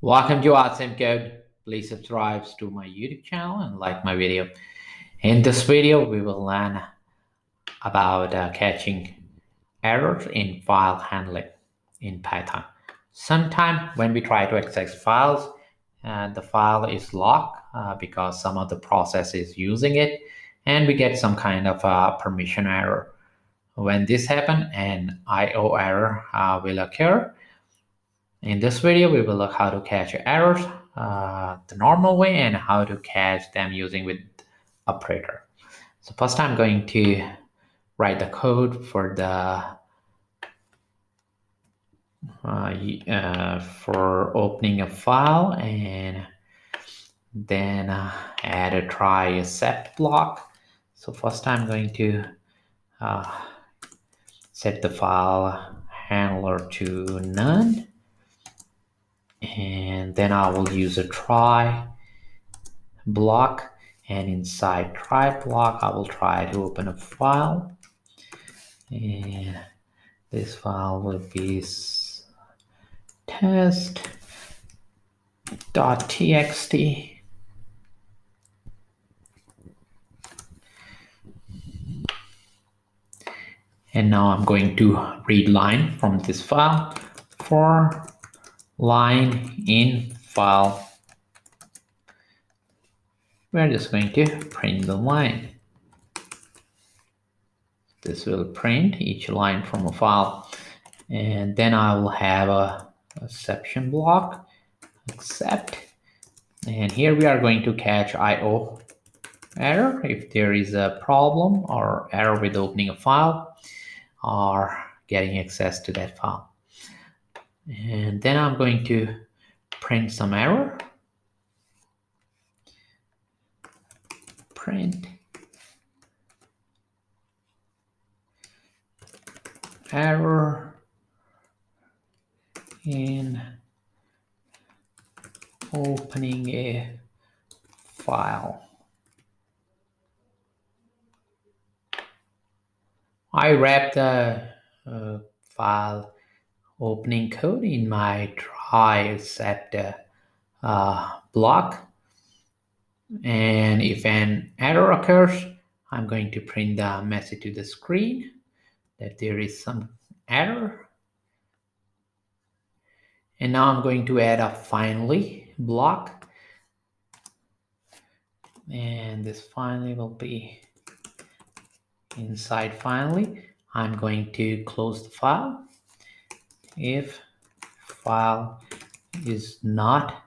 Welcome to Awesome Code. Please subscribe to my YouTube channel and like my video. In this video, we will learn about catching errors in file handling in Python. Sometime when we try to access files, the file is locked because some of the process is using it, and we get some kind of permission error. When this happens, an I/O error will occur. In this video, we will look how to catch errors the normal way and how to catch them using with operator. So first I'm going to write the code for the for opening a file, and then add a try except block. So first I'm going to uh, set the file handler to none, and then I will use a try block, and inside try block I will try to open a file, and this file will be test.txt, and now I'm going to read line from this file. For line in file, we're just going to print the line. This will print each line from a file, and then I will have a exception block except, and here we are going to catch IO error if there is a problem or error with opening a file or getting access to that file. And then I'm going to print some error. Print error in opening a file. I wrap the file opening code in my try except block, and if an error occurs, I'm going to print the message to the screen that there is some error. And now I'm going to add a finally block, and this finally will be inside finally. I'm going to close the file. If file is not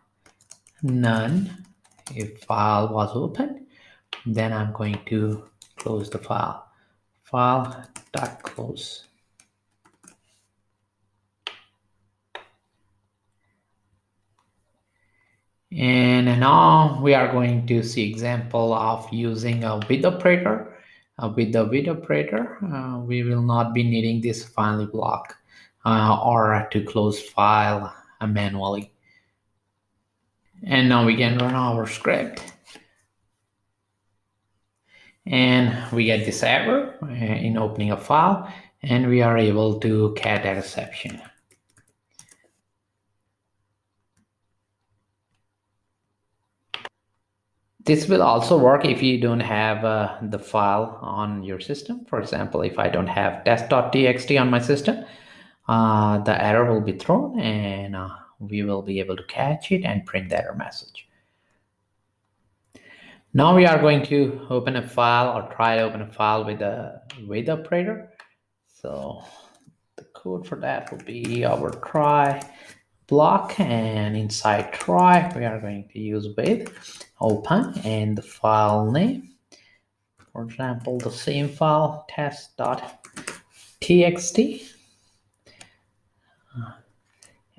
none, if file was open, then I'm going to close the file. File.close. And now we are going to see example of using a with operator. With the with operator, we will not be needing this finally block or to close file manually. And now we can run our script, and we get this error in opening a file, and we are able to catch that exception. This will also work if you don't have the file on your system. For example, if I don't have test.txt on my system, the error will be thrown, and we will be able to catch it and print the error message. Now we are going to open a file or try to open a file with the with operator. So the code for that will be our try block, and inside try we are going to use with open and the file name, for example the same file test.txt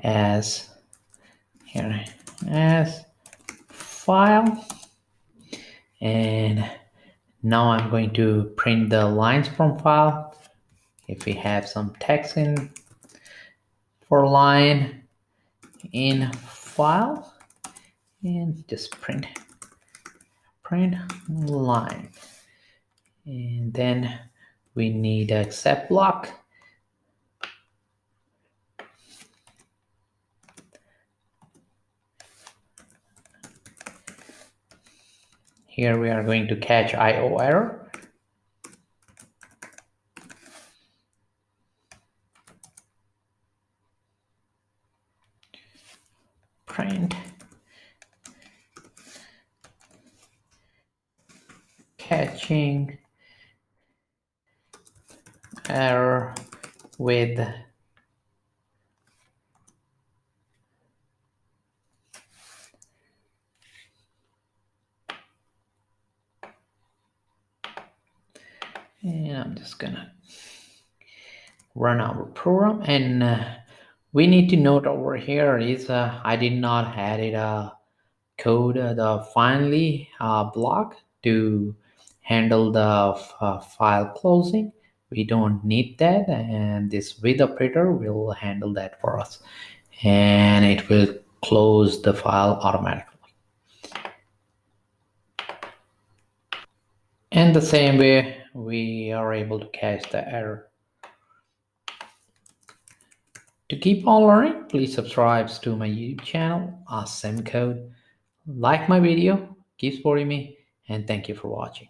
as here as file, and now I'm going to print the lines from file. If we have some text in for line in file, and just print line, and then we need a except block, Here we are going to catch IO error. Print catching error with and I'm just gonna run our program, and we need to note over here is I did not add a code the finally block to handle the file closing. We don't need that, and this with operator will handle that for us, and it will close the file automatically. And the same way we are able to catch the error. To keep on learning, please subscribe to my YouTube channel, Awesome Code. Like my video, keep supporting me, and thank you for watching.